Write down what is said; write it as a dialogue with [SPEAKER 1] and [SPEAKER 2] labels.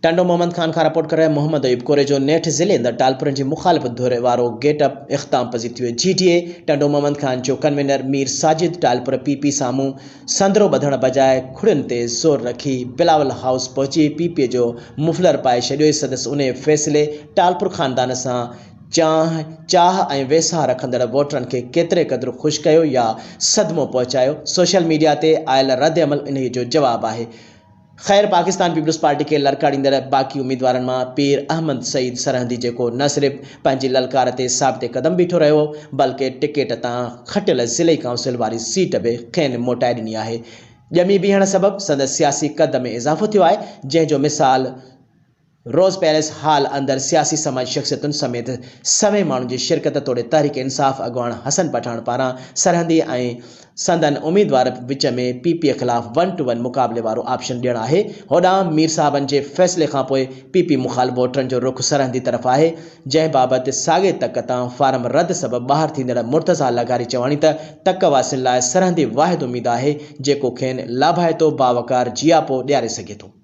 [SPEAKER 1] टंडो मोहम्मद खान का रिपोर्ट कर रहे मोहम्मद अयूब कोरे जो नेठ ज़िले अंदर टालपुरनि जी मुखालिफ़त धोरे वारो गेटअप इख्ताम पज़ीर थी वियो। GTA टंडो मोहम्मद खान जो कन्वीनर मीर साजिद टालपुर PP सामूं संदरो ॿधण बजाए खुड़ियुनि ते ज़ोर रखी बिलावल हाउस पहुची PP जो मुफलर पाए छॾियो। सदस्य उन फ़ैसिले टालपुर ख़ानदान सां चाह ऐं वेसाह रखंदड़ वोटरनि खे केतिरे क़दुरु ख़ुशि कयो या सदमो पहुचायो। सोशल मीडिया ते आयल रद्द अमल इन जो जवाबु आहे। खैर, पाकिस्तान पीपल्स पार्टी के ललकारींदड़ बाक़ी उम्मीदवारनि मां पीर अहमद सईद सरहंदी जेको न सिर्फ़ पंहिंजी ललकार ते साबिते क़दम बीठो रहियो बल्कि टिकेट तां खटियल ज़िले काउंसिल वारी सीट बि खेनि मोटाए ॾिनी आहे। ॼमी बीहण सबबि संदसि सियासी कद में इज़ाफ़ो थियो आहे, जंहिंजो मिसाल रोज़ पैलेस हॉल अंदर सियासी समाजी शख्सियतुनि समेत सवे माण्हुनि जी शिरकत तोड़े तहरीक इंसाफ़ अॻुवाण हसन पठान पारां सरहंदी ऐं संदन उम्मीदवार विच में PP ख़िलाफ़ 1-to-1 मुक़ाबले वारो ऑप्शन ॾियणु आहे। होॾां मीर साहबनि जे फ़ैसिले खां पोइ PP मुख़ालिफ़ वोटरनि जो रुख़ सरहंदी तरफ़ आहे, जंहिं बाबति साॻे तक तां फार्म रद्द सबबि ॿाहिरि थींदड़ मुर्तज़ा लगारी चवाणी त तक वासियुनि लाइ सरहंदी वाहिद उम्मीद आहे जेको खेनि लाभाइतो बावकार जियापो ॾियारे सघे थो।